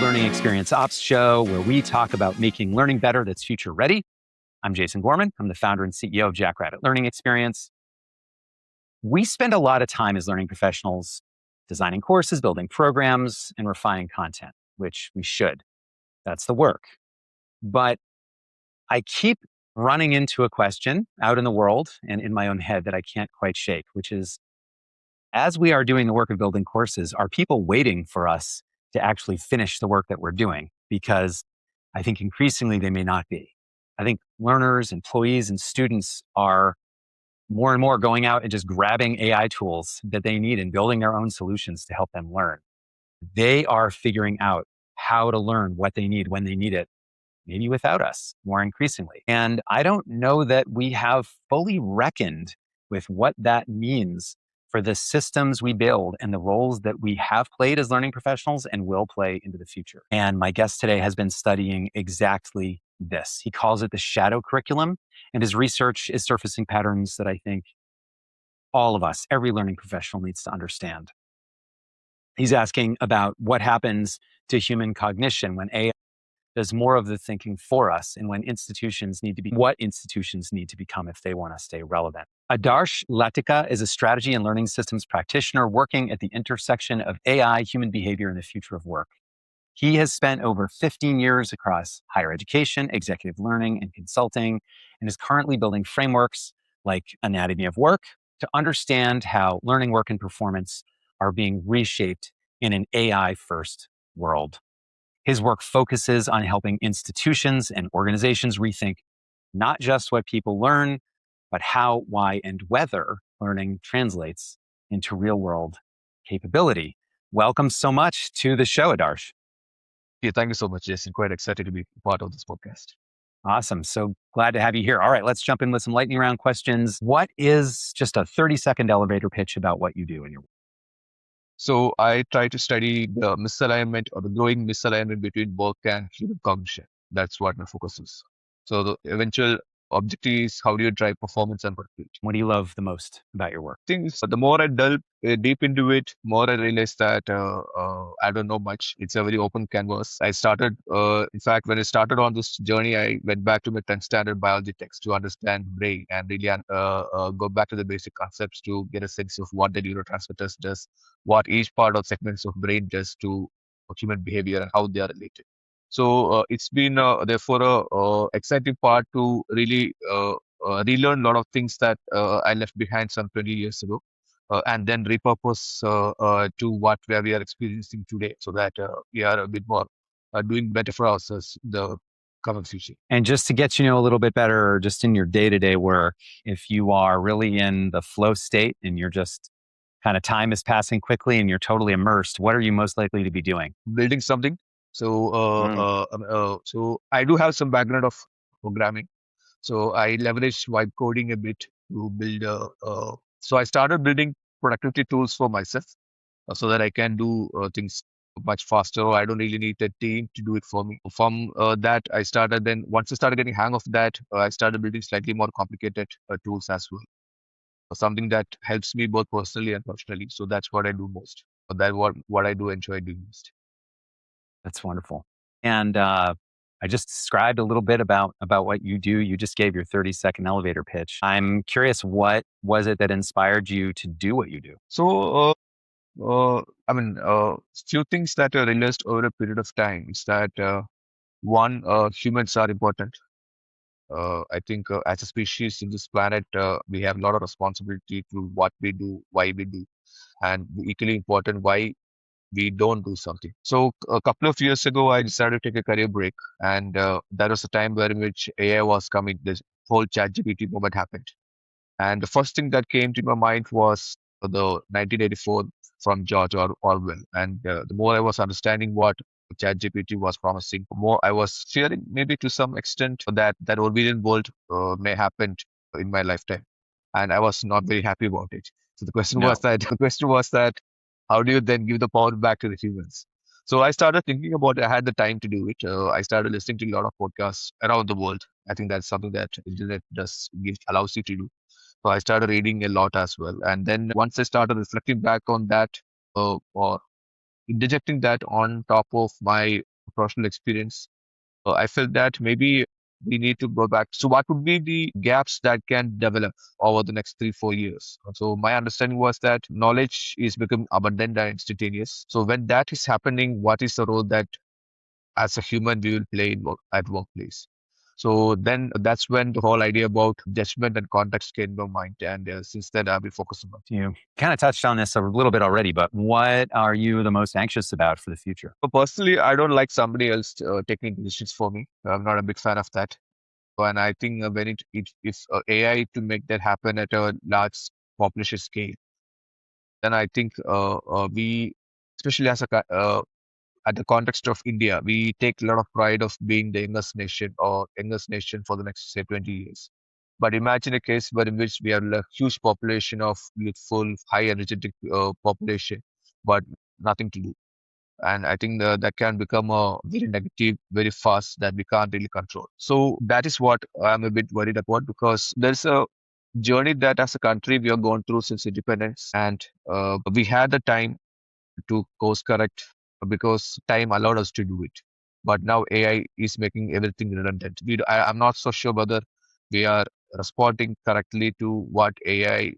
Learning Experience Ops show where we talk about making learning better that's future ready. I'm Jason Gorman. I'm the founder and CEO of Jackrabbit Learning Experience. We spend a lot of time as learning professionals designing courses, building programs, and refining content, which we should. That's the work. But I keep running into a question out in the world and in my own head that I can't quite shake, which is, as we are doing the work of building courses, are people waiting for us to actually finish the work that we're doing? Because I think increasingly they may not be. I think learners, employees, and students are more and more going out and just grabbing AI tools that they need and building their own solutions to help them learn. They are figuring out how to learn what they need when they need it, maybe without us more increasingly. And I don't know that we have fully reckoned with what that means for the systems we build and the roles that we have played as learning professionals and will play into the future. And my guest today has been studying exactly this. He calls it the shadow curriculum, and his research is surfacing patterns that I think all of us, every learning professional, needs to understand. He's asking about what happens to human cognition when AI does more of the thinking for us, and when institutions need to be what institutions need to become if they want to stay relevant. Adarsh Lathika is a strategy and learning systems practitioner working at the intersection of AI, human behavior, and the future of work. He has spent over 15 years across higher education, executive learning, and consulting, and is currently building frameworks like Anatomy of Work to understand how learning, work, and performance are being reshaped in an AI-first world. His work focuses on helping institutions and organizations rethink not just what people learn, but how, why, and whether learning translates into real-world capability. Welcome so much to the show, Adarsh. Yeah, thank you so much, Jason. Quite excited to be part of this podcast. Awesome. So glad to have you here. All right, let's jump in with some lightning round questions. What is just a 30-second elevator pitch about what you do in your work? So I try to study the misalignment or the growing misalignment between work and human cognition. That's what my focus is. So the eventual objective is how do you drive performance and productivity. What do you love the most about your work? Things, the more I delve deep into it, more I realize that I don't know much. It's a very open canvas. I started, in fact, when I started on this journey, I went back to my 10th standard biology text to understand brain and really go back to the basic concepts to get a sense of what the neurotransmitters does, what each part of segments of brain does to human behavior and how they are related. So it's been therefore a exciting part to really relearn a lot of things that I left behind some 20 years ago, and then repurpose to what where we are experiencing today, so that we are a bit more doing better for ourselves in the coming future. And just to get you know a little bit better, just in your day-to-day work, if you are really in the flow state and you're just kind of time is passing quickly and you're totally immersed, what are you most likely to be doing? Building something. So I do have some background of programming. So I leverage vibe coding a bit to build. So I started building productivity tools for myself so that I can do things much faster. I don't really need a team to do it for me. From that, I started then once I started getting hang of that, I started building slightly more complicated tools as well. Something that helps me both personally and professionally. So that's what I do most. That what I do enjoy doing most. That's wonderful. And I just described a little bit about what you do. You just gave your 30-second elevator pitch. I'm curious, what was it that inspired you to do what you do? So, few things that are realized over a period of time is that one, humans are important. I think as a species in this planet, we have a lot of responsibility to what we do, why we do, and equally important, why we don't do something. So a couple of years ago, I decided to take a career break, and that was a time where in which AI was coming. This whole ChatGPT moment happened, and the first thing that came to my mind was the 1984 from George Orwell. And the more I was understanding what ChatGPT was promising, the more I was fearing, maybe to some extent, that Orwellian world may happen in my lifetime, and I was not very happy about it. So the question No. was that how do you then give the power back to the humans? So I started thinking about it. I had the time to do it. I started listening to a lot of podcasts around the world. I think that's something that internet allows you to do. So I started reading a lot as well. And then once I started reflecting back on that, or interjecting that on top of my professional experience, I felt that maybe we need to go back. So, what would be the gaps that can develop over the next 3, 4 years? So, my understanding was that knowledge is becoming abundant and instantaneous. So, when that is happening, what is the role that as a human we will play in at workplace? So then that's when the whole idea about judgment and context came to mind. And since then, I've been focusing on. You kind of touched on this a little bit already, but what are you the most anxious about for the future? So personally, I don't like somebody else taking decisions for me. I'm not a big fan of that. And I think when if AI to make that happen at a large population scale, then I think we, especially at the context of India, we take a lot of pride of being the youngest nation for the next, say, 20 years. But imagine a case where in which we have a huge population of youthful, high energetic population, but nothing to do. And I think that can become a very negative very fast that we can't really control. So that is what I'm a bit worried about because there's a journey that as a country we have gone through since independence, and we had the time to course correct because time allowed us to do it. But now AI is making everything redundant. I'm not so sure whether we are responding correctly to what AI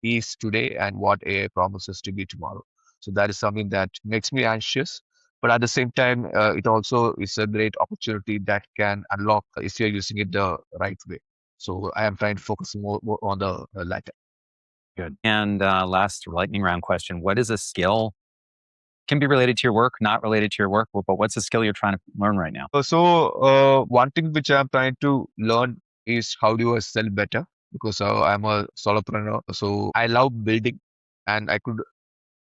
is today and what AI promises to be tomorrow. So that is something that makes me anxious. But at the same time, it also is a great opportunity that can unlock if you're using it the right way. So I am trying to focus more on the latter. Good. And last lightning round question: what is a skill? Can be related to your work, not related to your work, but what's a skill you're trying to learn right now? One thing which I'm trying to learn is how do I sell better because I'm a solopreneur. So I love building and I could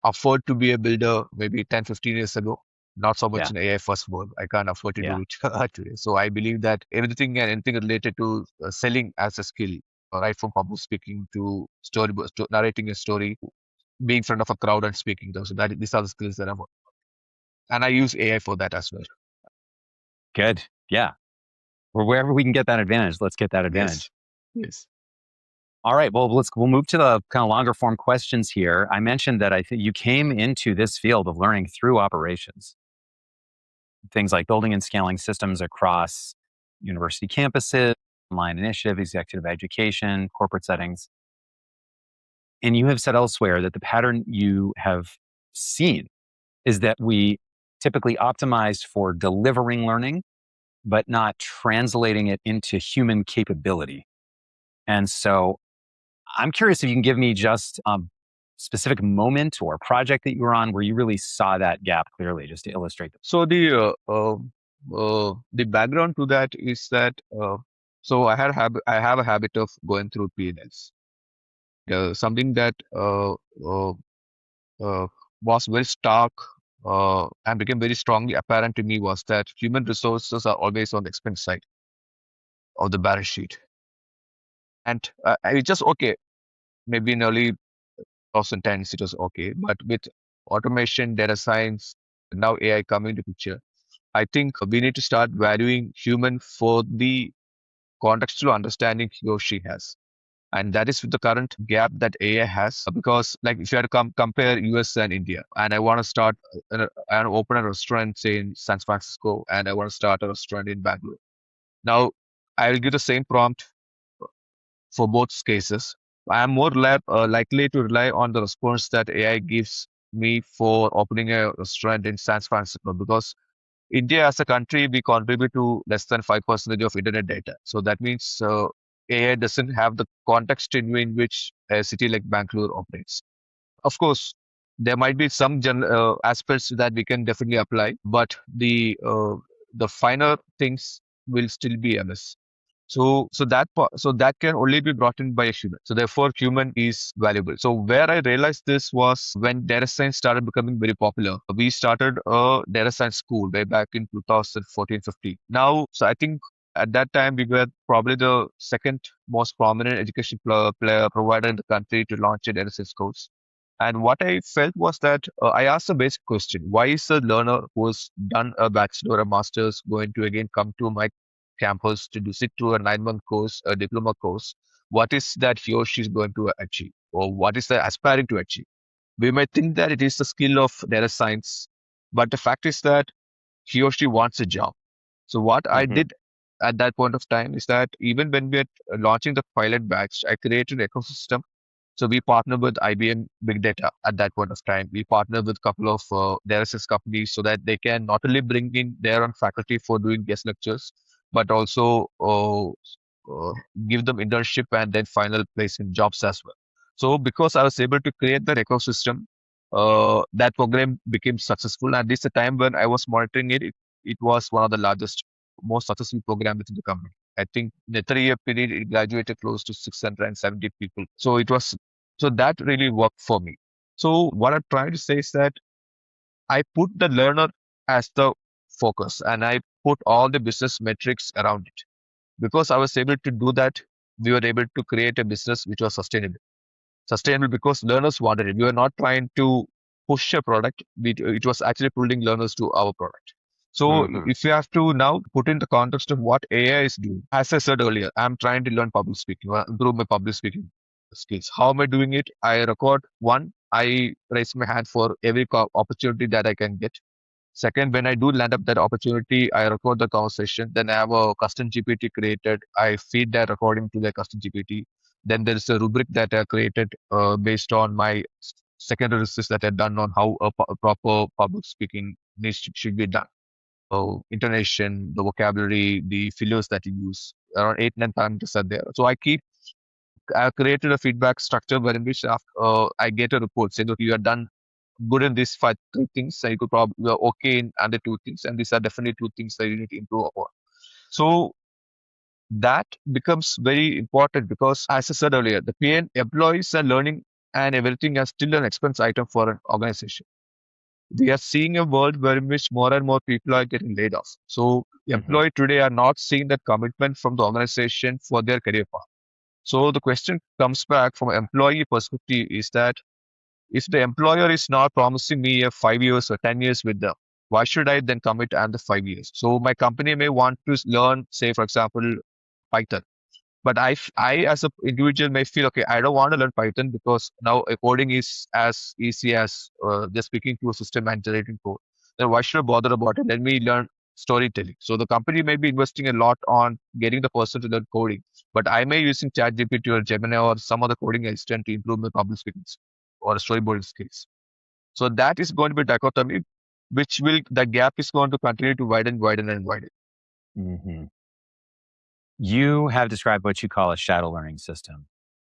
afford to be a builder maybe 10, 15 years ago. Not so much Yeah. in AI first world. I can't afford to Yeah. do it today. So I believe that everything and anything related to selling as a skill, right from public speaking to narrating a story, being in front of a crowd and speaking. So these are the skills that I'm, and I use AI for that as well. Good. Yeah. Or wherever we can get that advantage, let's get that advantage. Yes. All right. Well, we'll move to the kind of longer form questions here. I mentioned that I think you came into this field of learning through operations, things like building and scaling systems across university campuses, online initiative, executive education, corporate settings. And you have said elsewhere that the pattern you have seen is that we typically optimized for delivering learning, but not translating it into human capability. And so I'm curious if you can give me just a specific moment or project that you were on where you really saw that gap clearly, just to illustrate that. So the background to that is that so I have a habit of going through P&Ls. Something that uh, was very stark and became very strongly apparent to me was that human resources are always on the expense side of the balance sheet. And it's just okay. Maybe in early 2010s it was okay, but with automation, data science, now AI coming into picture, I think we need to start valuing human for the contextual understanding he or she has. And that is the current gap that AI has. Because, like, if you had to compare US and India, and I want to and open a restaurant, say, in San Francisco, and I want to start a restaurant in Bangalore. Now, I will give the same prompt for both cases. I am more likely to rely on the response that AI gives me for opening a restaurant in San Francisco because India as a country, we contribute to less than 5% of internet data. So that means AI doesn't have the context in which a city like Bangalore operates. Of course, there might be some aspects that we can definitely apply, but the finer things will still be amiss. So that can only be brought in by a human. So therefore, human is valuable. So where I realized this was when data science started becoming very popular. We started a data science school way back in 2014-15. Now, so I think at that time we were probably the second most prominent education player provider in the country to launch a data science course. And what I felt was that I asked a basic question: why is a learner who has done a bachelor or a master's going to again come to my campus to do sit through a 9 month course, a diploma course? What is that he or she is going to achieve, or what is they aspiring to achieve? We might think that it is the skill of data science, but the fact is that he or she wants a job. So what I Hmm. did at that point of time is that even when we are launching the pilot batch, I created an ecosystem. So we partner with IBM Big Data at that point of time. We partner with a couple of DRSS companies so that they can not only bring in their own faculty for doing guest lectures, but also uh, give them internship and then final placement jobs as well. So because I was able to create that ecosystem, that program became successful. And this is a time when I was monitoring it was one of the largest, most successful program within the company. I think in a 3-year period, it graduated close to 670 people. So that really worked for me. So what I'm trying to say is that I put the learner as the focus and I put all the business metrics around it. Because I was able to do that, we were able to create a business which was sustainable. Sustainable because learners wanted it. We were not trying to push a product. It was actually pulling learners to our product. So Hmm. if you have to now put in the context of what AI is doing, as I said earlier, I'm trying to learn public speaking, improve my public speaking skills. How am I doing it? I record one. I raise my hand for every opportunity that I can get. Second, when I do land up that opportunity, I record the conversation. Then I have a custom GPT created. I feed that recording to the custom GPT. Then there is a rubric that I created based on my secondary research that I've done on how a proper public speaking should be done. So intonation, the vocabulary, the fillers that you use, around 8, 9 parameters are there. So I created a feedback structure wherein which I get a report saying, okay, you are done good in these three things. So you could probably you are okay in other two things, and these are definitely two things that you need to improve upon. So that becomes very important because, as I said earlier, the PN employees are learning and everything is still an expense item for an organization. We are seeing a world where in which more and more people are getting laid off. So Hmm. employee today are not seeing that commitment from the organization for their career path. So the question comes back from an employee perspective is that if the employer is not promising me a 5 years or 10 years with them, why should I then commit another 5 years? So my company may want to learn, say, for example, Python. But I as an individual may feel, okay, I don't want to learn Python because now coding is as easy as just speaking to a system and generating code. Then why should I bother about it? Let me learn storytelling. So the company may be investing a lot on getting the person to learn coding, but I may using ChatGPT or Gemini or some other coding assistant to improve my public speaking or storyboarding skills. So that is going to be dichotomy, which will the gap is going to continue to widen, widen, and widen. Hmm. You have described what you call a shadow learning system,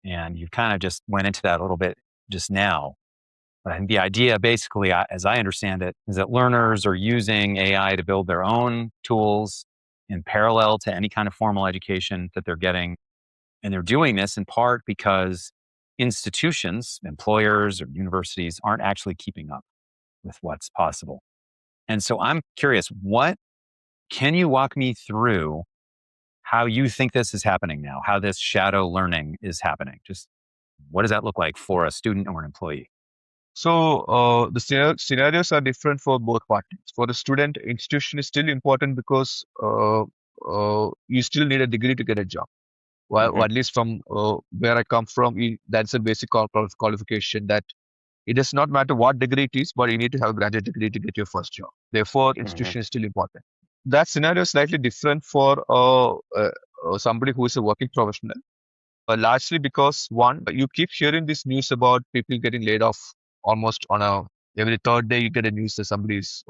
and you kind of just went into that a little bit just now. But I think the idea, basically, as I understand it, is that learners are using AI to build their own tools in parallel to any kind of formal education that they're getting. And they're doing this in part because institutions, employers, or universities aren't actually keeping up with what's possible. And so I'm curious, what can you walk me through how you think this is happening now, how this shadow learning is happening? Just what does that look like for a student or an employee? So the scenarios are different for both parties. For the student, institution is still important because you still need a degree to get a job. Well, Hmm. at least from where I come from, that's a basic qualification that it does not matter what degree it is, but you need to have a graduate degree to get your first job. Therefore, Hmm. institution is still important. That scenario is slightly different for somebody who is a working professional. Largely because one, you keep hearing this news about people getting laid off almost on a every third day. You get a news that somebody's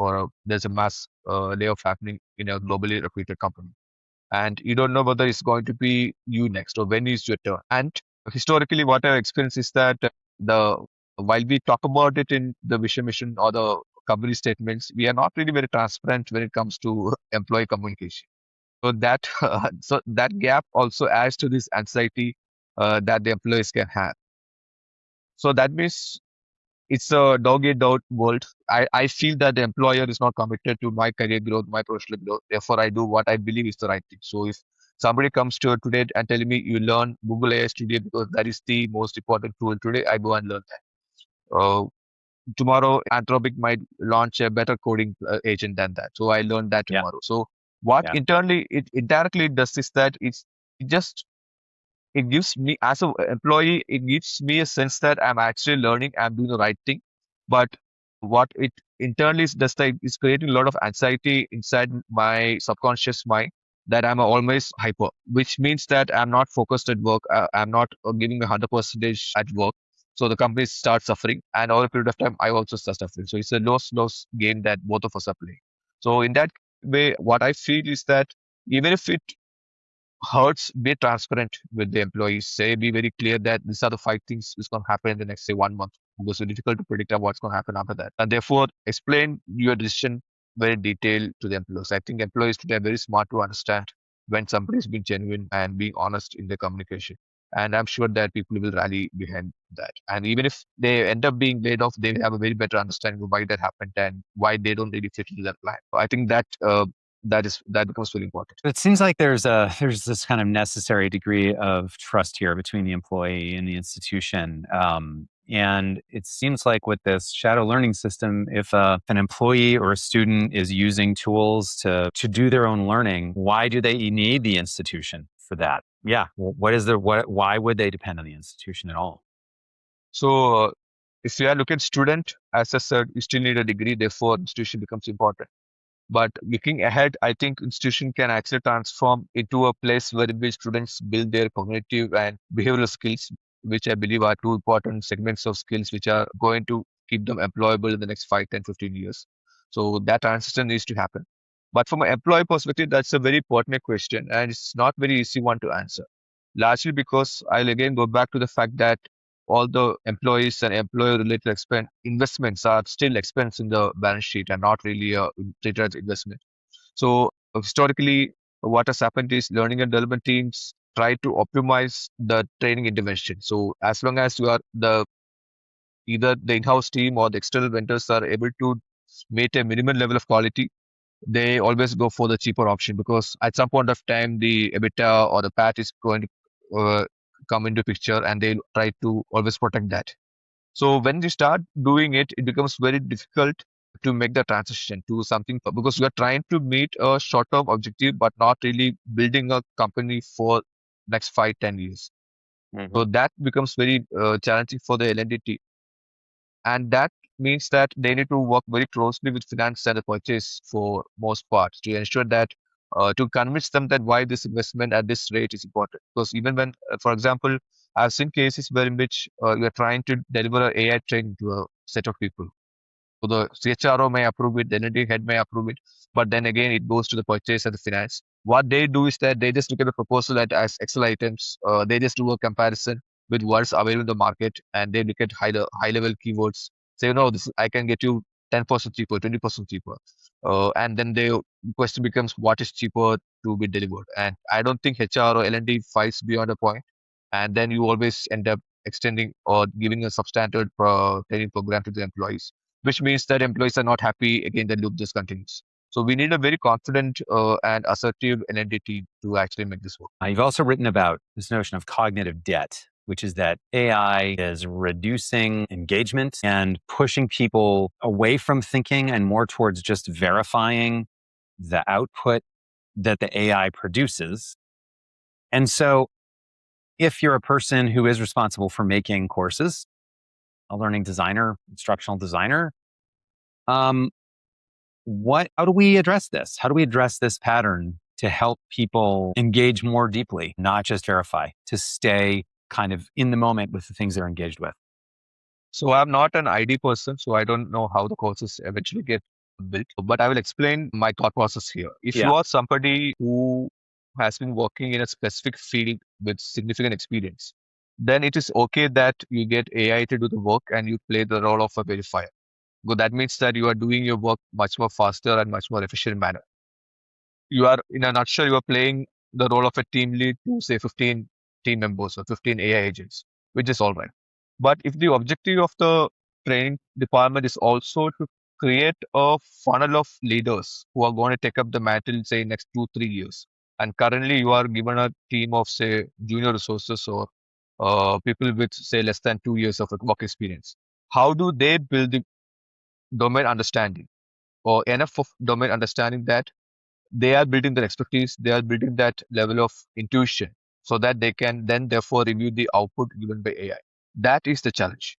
there's a mass layoff happening in a globally reputed company, and you don't know whether it's going to be you next or when is your turn. And historically, what I've experienced is that the while we talk about it in the vision mission or the company statements, we are not really very transparent when it comes to employee communication. So that so that gap also adds to this anxiety that the employees can have. So that means it's a dog eat dog world. I feel that the employer is not committed to my career growth, my professional growth. Therefore, I do what I believe is the right thing. So if somebody comes to today and telling me you learn Google AI Studio because that is the most important tool today, I go and learn that. Tomorrow, Anthropic might launch a better coding agent than that. So I learned that Yeah. tomorrow. So what Yeah. internally it directly does is that it just it gives me as an employee, it gives me a sense that I'm actually learning, I'm doing the right thing. But what it internally does that is creating a lot of anxiety inside my subconscious mind that I'm always hyper, which means that I'm not focused at work. I'm not giving a 100% at work. So the company starts suffering, and over a period of time, I also start suffering. So it's a loss-loss game that both of us are playing. So in that way, what I feel is that even if it hurts, be transparent with the employees. Say, be very clear that these are the 5 things that's going to happen in the next, say, 1 month. Because it's difficult to predict what's going to happen after that. And therefore, explain your decision very detailed to the employees. I think employees today are very smart to understand when somebody is being genuine and being honest in their communication. And I'm sure that people will rally behind that. And even if they end up being laid off, they will have a very better understanding of why that happened and why they don't really fit into that plan. So I think that that becomes very important. It seems like there's this kind of necessary degree of trust here between the employee and the institution. And it seems like with this shadow learning system, if an employee or a student is using tools to do their own learning, why do they need the institution for that? Yeah, why would they depend on the institution at all? So if you are looking at student, as I said, you still need a degree, therefore institution becomes important. But looking ahead, I think institution can actually transform into a place where in which students build their cognitive and behavioral skills, which I believe are two important segments of skills which are going to keep them employable in the next 5, 10, 15 years. So that transition needs to happen. But from an employee perspective, that's a very pertinent question, and it's not very easy one to answer. Largely because I'll again go back to the fact that all the employees and employer-related investments are still expense in the balance sheet and not really treated as investment. So historically, what has happened is learning and development teams try to optimize the training intervention. So as long as you are the either the in-house team or the external vendors are able to meet a minimum level of quality, they always go for the cheaper option because at some point of time the EBITDA or the PAT is going to come into picture and they try to always protect that. So when you start doing it, it becomes very difficult to make the transition to something because you are trying to meet a short-term objective, but not really building a company for next 5, 10 years. So that becomes very challenging for the L&D team. And that means that they need to work very closely with finance and the purchase for most parts to ensure that to convince them that why this investment at this rate is important. Because even when, for example, I've seen cases where in which you are trying to deliver an AI training to a set of people. So the CHRO may approve it, the L&D head may approve it, but then again it goes to the purchase and the finance. What they do is that they just look at the proposal as Excel items. They just do a comparison with what's available in the market, and they look at high level keywords. Say, no, this I can get you 10% cheaper, 20% cheaper, and then the question becomes what is cheaper to be delivered. And I don't think HR or L&D fights beyond a point, and then you always end up extending or giving a substandard training program to the employees, which means that employees are not happy. Again, the loop just continues. So we need a very confident and assertive L&D team to actually make this work. You've also written about this notion of cognitive debt, which is that AI is reducing engagement and pushing people away from thinking and more towards just verifying the output that the AI produces. And so if you're a person who is responsible for making courses, a learning designer, instructional designer, um, how do we address this? How do we address this pattern to help people engage more deeply, not just verify, to stay kind of in the moment with the things they're engaged with? So I'm not an ID person, so I don't know how the courses eventually get built, but I will explain my thought process here. If Yeah. you are somebody who has been working in a specific field with significant experience, then it is okay that you get AI to do the work and you play the role of a verifier. Because that means that you are doing your work much more faster and much more efficient manner. You are, in a nutshell, you are playing the role of a team lead to say 15 team members or 15 AI agents, which is all right. But if the objective of the training department is also to create a funnel of leaders who are going to take up the mantle, say, next 2, 3 years, and currently you are given a team of, say, junior resources or people with, say, less than 2 years of work experience, how do they build the domain understanding or enough of domain understanding that they are building their expertise, they are building that level of intuition so that they can then therefore review the output given by AI. That is the challenge.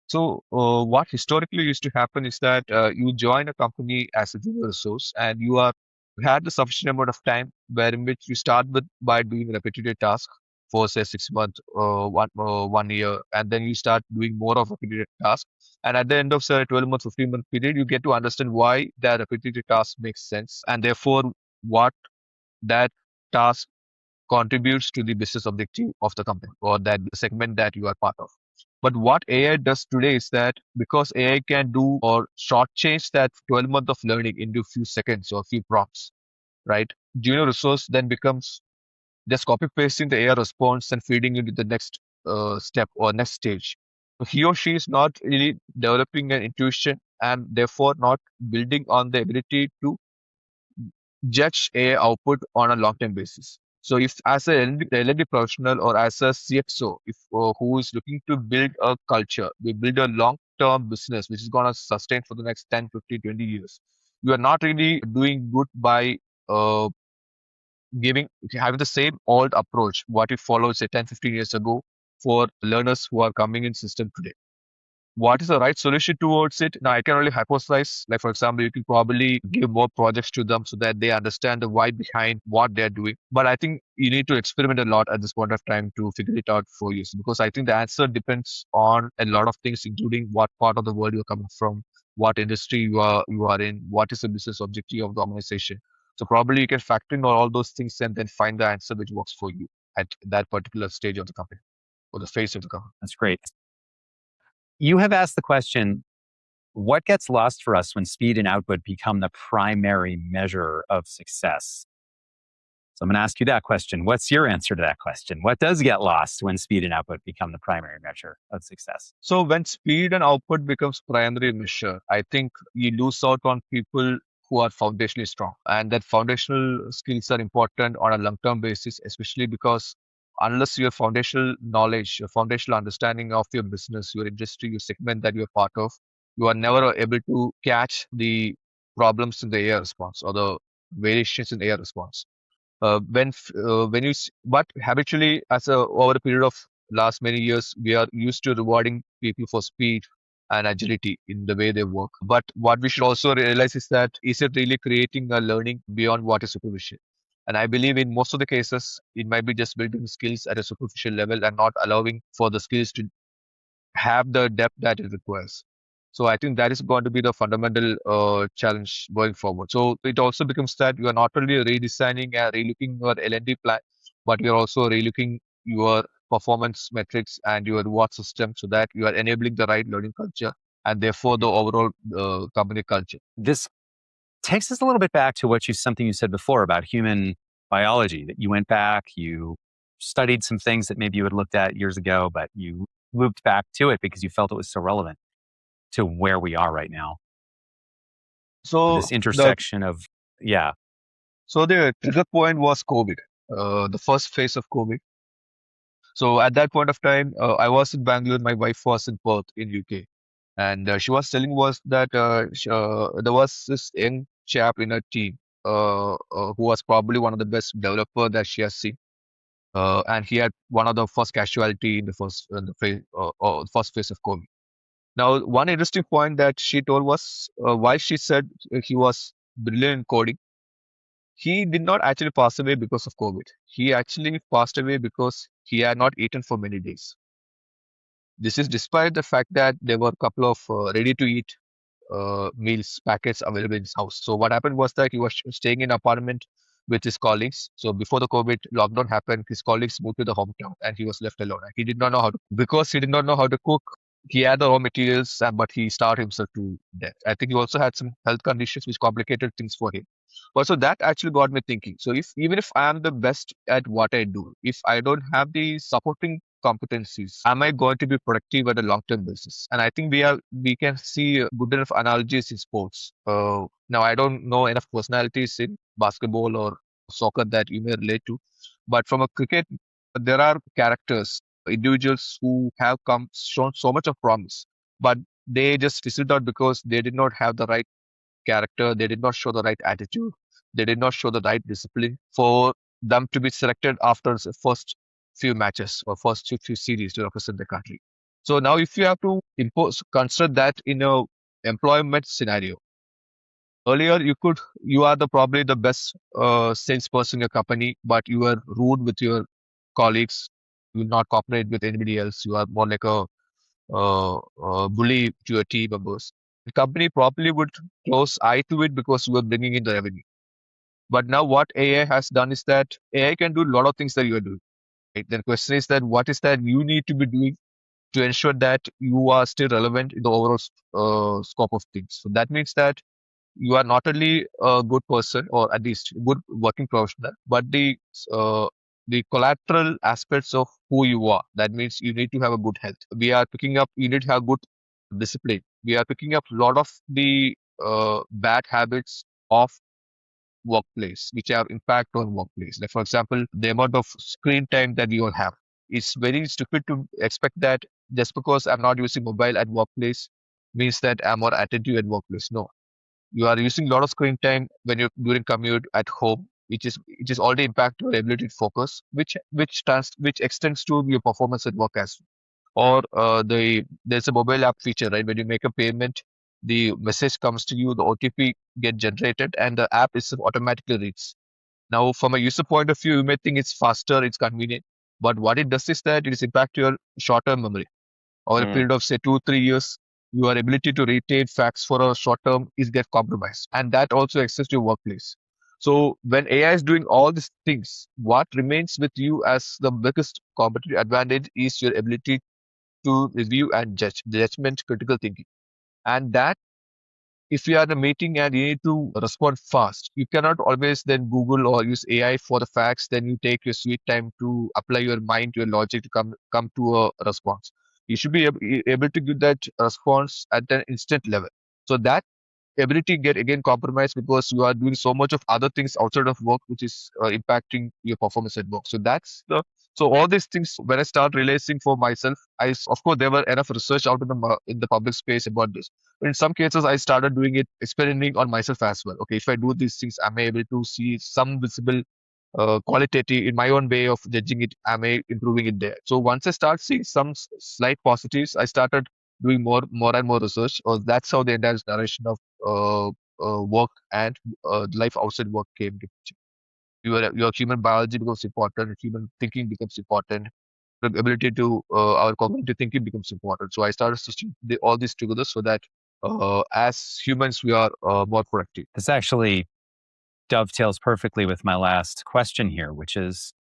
So, what historically used to happen is that you join a company as a junior resource, and you had the sufficient amount of time where in which you start with by doing repetitive tasks for say 6 months, 1 year, and then you start doing more of repetitive tasks. And at the end of say 12 months, 15-month period, you get to understand why that repetitive task makes sense, and therefore what that task contributes to the business objective of the company or that segment that you are part of. But what AI does today is that because AI can do or shortchange that 12 months of learning into a few seconds or a few prompts, right? Junior resource then becomes just copy pasting the AI response and feeding into the next step or next stage. So he or she is not really developing an intuition and therefore not building on the ability to judge AI output on a long-term basis. So if as a L&D professional or as a CXO, if who is looking to build a culture, we build a long-term business which is going to sustain for the next 10, 15, 20 years, you are not really doing good by uh, giving having the same old approach what you followed say 10, 15 years ago for learners who are coming in system today. What is the right solution towards it? Now, I can only hypothesize. Like, for example, you can probably give more projects to them so that they understand the why behind what they're doing. But I think you need to experiment a lot at this point of time to figure it out for you. Because I think the answer depends on a lot of things, including what part of the world you're coming from, what industry you are in, what is the business objective of the organization. So probably you can factor in all those things and then find the answer which works for you at that particular stage of the company or the phase of the company. That's great. You have asked the question, what gets lost for us when speed and output become the primary measure of success? So I'm going to ask you that question. What's your answer to that question? What does get lost when speed and output become the primary measure of success? So when speed and output becomes primary measure, I think you lose out on people who are foundationally strong. And that foundational skills are important on a long-term basis, especially because unless your foundational knowledge, your foundational understanding of your business, your industry, your segment that you're part of, you are never able to catch the problems in the AI response or the variations in AI response when you but habitually as a over a period of last many years we are used to rewarding people for speed and agility in the way they work, but what we should also realize is that is it really creating a learning beyond what is superficial? And I believe in most of the cases it might be just building skills at a superficial level and not allowing for the skills to have the depth that it requires. So I think that is going to be the fundamental challenge going forward. So it also becomes that you are not only redesigning and relooking your L&D plan, but you're also relooking your performance metrics and your reward system so that you are enabling the right learning culture and therefore the overall company culture. This takes us a little bit back to something you said before about human biology, that you went back, you studied some things that maybe you had looked at years ago, but you looped back to it because you felt it was so relevant to where we are right now. So This the intersection of, yeah, so the trigger point was COVID, the first phase of COVID. So at that point of time, I was in Bangalore. My wife was in Perth in UK, and she was telling was that there was this young chap in her team who was probably one of the best developer that she has seen, and he had one of the first casualty in the first phase of COVID. Now, one interesting point that she told was why she said he was brilliant in coding. He did not actually pass away because of COVID. He actually passed away because he had not eaten for many days. This is despite the fact that there were a couple of ready-to-eat meals packets available in his house. So what happened was that he was staying in an apartment with his colleagues. So before the COVID lockdown happened, his colleagues moved to the hometown and he was left alone. And he did not know how to, because he did not know how to cook. He had the raw materials, but he starved himself to death. I think he also had some health conditions which complicated things for him. But so that actually got me thinking. So if even if I am the best at what I do, if I don't have the supporting competencies, am I going to be productive at a long-term basis? And I think we can see good enough analogies in sports. Now I don't know enough personalities in basketball or soccer that you may relate to, but from a cricket, there are characters, individuals who have come shown so much of promise, but they just fizzled out because they did not have the right character, they did not show the right attitude, they did not show the right discipline for them to be selected after the first few matches or first few series to represent the country. So now if you have to consider that in a employment scenario, earlier you are probably the best salesperson in your company, but you are rude with your colleagues. You will not cooperate with anybody else. You are more like a bully to your team members. The company probably would close eye to it because you are bringing in the revenue. But now what AI has done is that AI can do a lot of things that you are doing. Right? The question is that what is that you need to be doing to ensure that you are still relevant in the overall scope of things. So that means that you are not only a good person or at least a good working professional, but uh, the collateral aspects of who you are. That means you need to have a good health. We are picking up. You need to have good discipline. We are picking up a lot of the bad habits of workplace, which have impact on workplace. Like for example, the amount of screen time that we all have. It's very stupid to expect that just because I'm not using mobile at workplace means that I'm more attentive at workplace. No, you are using a lot of screen time when you're during commute at home, which is already impact your ability to focus, which extends to your performance at work as well. Or there's a mobile app feature, right? When you make a payment, the message comes to you, the OTP get generated, and the app is automatically reads. Now, from a user point of view, you may think it's faster, it's convenient, but what it does is that it is impact your short-term memory over a Mm. period of say 2 3 years. Your ability to retain facts for a short term is get compromised, and that also extends to your workplace. So when AI is doing all these things, what remains with you as the biggest competitive advantage is your ability to review and judgment, critical thinking, and that if you are in a meeting and you need to respond fast, you cannot always then Google or use AI for the facts. Then you take your sweet time to apply your mind, your logic to come to a response. You should be able to give that response at an instant level. So that ability get again compromised because you are doing so much of other things outside of work which is impacting your performance at work. So all these things when I start realizing for myself, of course there were enough research out in the public space about this, but in some cases I started doing it, experimenting on myself as well. Okay, if I do these things, am I able to see some visible qualitative in my own way of judging it, am I improving it there? So once I start seeing some slight positives, I started doing more and more research. That's how the entire direction of uh, work and life outside work came to picture. Your human biology becomes important, human thinking becomes important, the ability to our cognitive thinking becomes important. So I started stitching all these together so that as humans we are more productive. This actually dovetails perfectly with my last question here, which is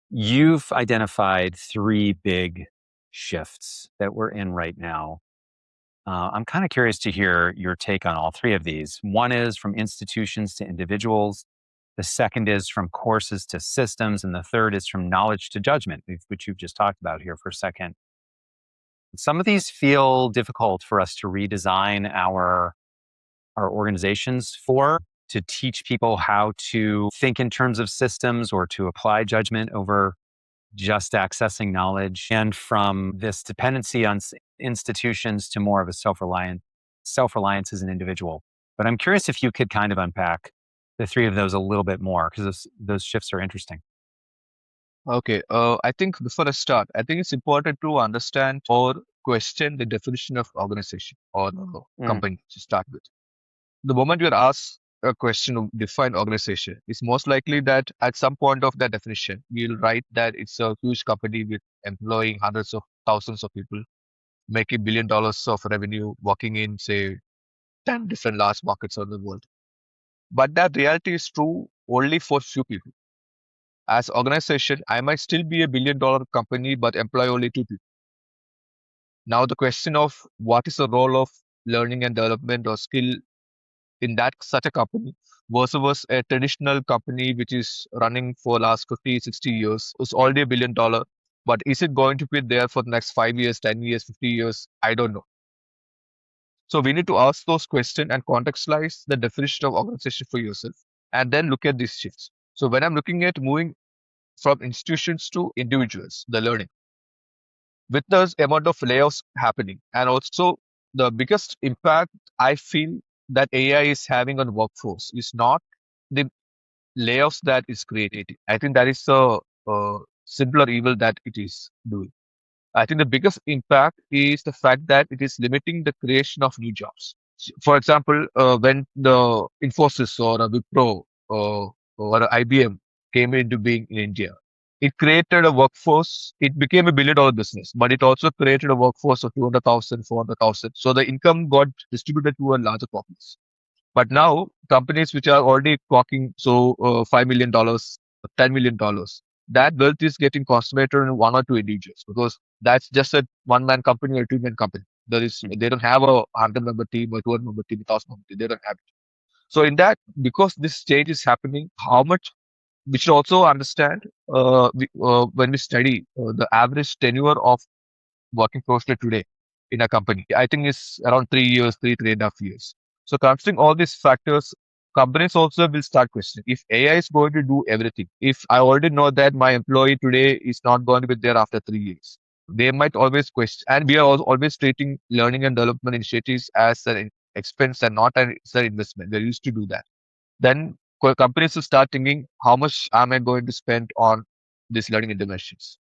you've identified three big shifts that we're in right now. I'm kind of curious to hear your take on all three of these. One is from institutions to individuals. The second is from courses to systems. And the third is from knowledge to judgment, which you've just talked about here for a second. Some of these feel difficult for us to redesign our organizations for, to teach people how to think in terms of systems or to apply judgment over just accessing knowledge, and from this dependency on institutions to more of a self-reliance as an individual. But I'm curious if you could kind of unpack the three of those a little bit more, because those shifts are interesting. Okay, I think before I start, I think it's important to understand or question the definition of organization or Mm. company to start with. The moment you're asked a question to define organization, it's most likely that at some point of that definition, you'll write that it's a huge company with employing hundreds of thousands of people, making $1 billion of revenue, working in, say, 10 different large markets around the world. But that reality is true only for few people. As organization, I might still be a $1 billion company, but employ only two people. Now, the question of what is the role of learning and development or skill in that such a company versus a traditional company which is running for last 50, 60 years, it's already $1 billion. But is it going to be there for the next 5 years, 10 years, 50 years? I don't know. So we need to ask those questions and contextualize the definition of organization for yourself and then look at these shifts. So when I'm looking at moving from institutions to individuals, the learning, with the amount of layoffs happening, and also the biggest impact I feel that AI is having on workforce is not the layoffs that is created. I think that is a simpler evil that it is doing. I think the biggest impact is the fact that it is limiting the creation of new jobs. For example, when the Infosys or a Wipro or a IBM came into being in India, it created a workforce. It became a billion-dollar business, but it also created a workforce of 200,000, 400,000. So the income got distributed to a larger populace. But now companies which are already clocking $5 million, $10 million, that wealth is getting concentrated in one or two individuals because that's just a one-man company or a two-man company. They don't have a 100-member team or 200-member team, 1,000-member team. They don't have it. So in that, because this change is happening, how much we should also understand when we study the average tenure of working professional today in a company. I think it's around 3 years, 3.5 years. So considering all these factors, companies also will start questioning if AI is going to do everything. If I already know that my employee today is not going to be there after 3 years, they might always question. And we are always treating learning and development initiatives as an expense and not an investment. They used to do that. Then companies will start thinking, how much am I going to spend on these learning interventions?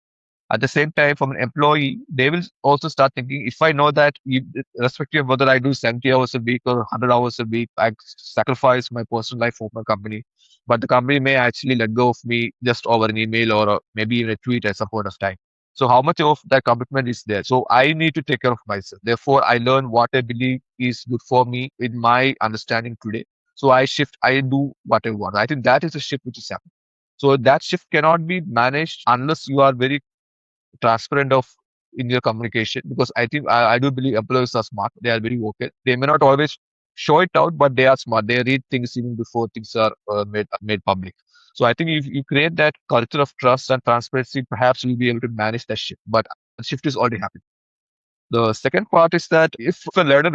At the same time, from an employee, they will also start thinking, if I know that, irrespective of whether I do 70 hours a week or 100 hours a week, I sacrifice my personal life for my company. But the company may actually let go of me just over an email or maybe even a tweet at some point of time. So how much of that commitment is there? So I need to take care of myself. Therefore, I learn what I believe is good for me in my understanding today. So I do what I want. I think that is a shift which is happening. So that shift cannot be managed unless you are very transparent of in your communication because I do believe employees are smart. They are very vocal. They may not always show it out, but they are smart. They read things even before things are made public. So I think if you create that culture of trust and transparency, perhaps you'll be able to manage that shift. But the shift is already happening. The second part is that if a learner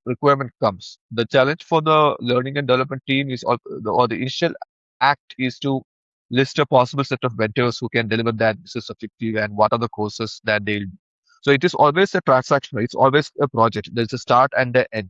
requirement comes, the challenge for the learning and development team or the initial act is to list a possible set of vendors who can deliver that business objective and what are the courses that they'll do. So it is always a transaction, it's always a project. There's a start and the end.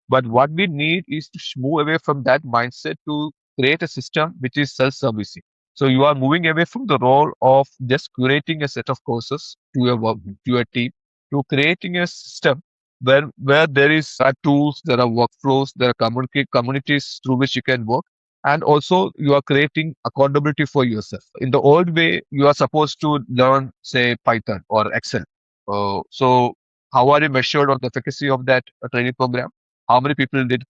But what we need is to move away from that mindset to create a system which is self-servicing. So you are moving away from the role of just curating a set of courses to to a team to creating a system where there are tools, there are workflows, there are communities through which you can work, and also you are creating accountability for yourself. In the old way, you are supposed to learn, say, Python or Excel. So how are you measured on the efficacy of that training program? How many people did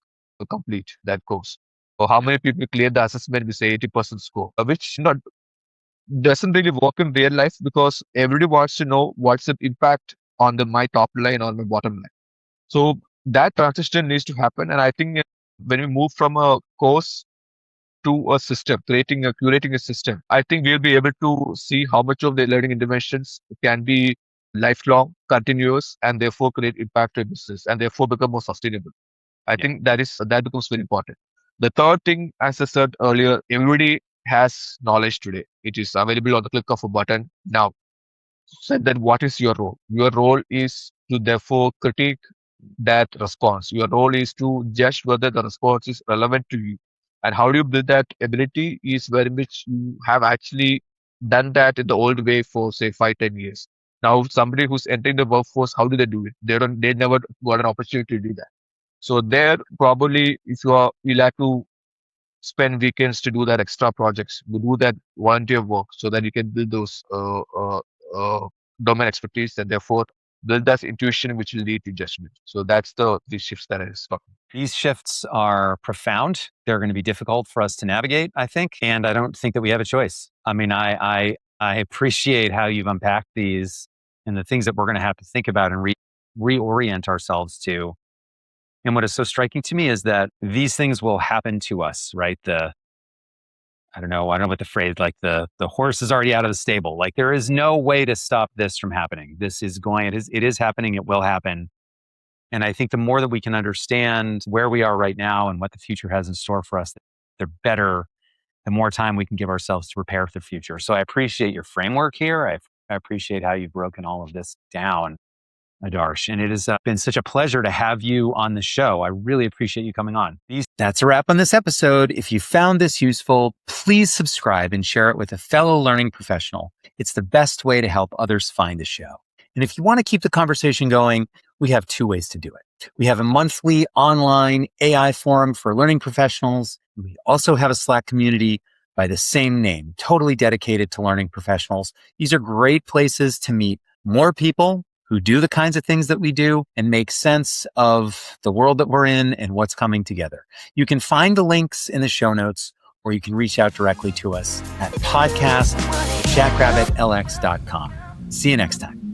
complete that course? Or how many people cleared the assessment with say 80% score, which not doesn't really work in real life because everybody wants to know what's the impact on my top line or my bottom line. So that transition needs to happen. And I think when we move from a course to a system, curating a system, I think we'll be able to see how much of the learning interventions can be lifelong, continuous, and therefore create impact to business and therefore become more sustainable. I think that becomes very important. The third thing, as I said earlier, everybody has knowledge today. It is available on the click of a button now. So then what is your role? Your role is to therefore critique that response. Your role is to judge whether the response is relevant to you. And how do you build that ability is very much you have actually done that in the old way for say 5, 10 years. Now somebody who's entering the workforce, how do they do it? They never got an opportunity to do that. So there probably if you'll have to spend weekends to do that extra projects, to do that volunteer work so that you can build those domain expertise and therefore build that intuition which will lead to judgment. So that's the shifts that I was talking. These shifts are profound. They're going to be difficult for us to navigate, I think. And I don't think that we have a choice. I mean, I appreciate how you've unpacked these and the things that we're going to have to think about and reorient ourselves to. And what is so striking to me is that these things will happen to us, right? I don't know what the phrase, like the horse is already out of the stable. Like there is no way to stop this from happening. It is happening. It will happen. And I think the more that we can understand where we are right now and what the future has in store for us, the better, the more time we can give ourselves to prepare for the future. So I appreciate your framework here. I appreciate how you've broken all of this down, Adarsh. And it has been such a pleasure to have you on the show. I really appreciate you coming on. That's a wrap on this episode. If you found this useful, please subscribe and share it with a fellow learning professional. It's the best way to help others find the show. And if you want to keep the conversation going, we have two ways to do it. We have a monthly online AI forum for learning professionals. We also have a Slack community by the same name, totally dedicated to learning professionals. These are great places to meet more people who do the kinds of things that we do and make sense of the world that we're in and what's coming together. You can find the links in the show notes, or you can reach out directly to us at podcast@jackrabbitlx.com. See you next time.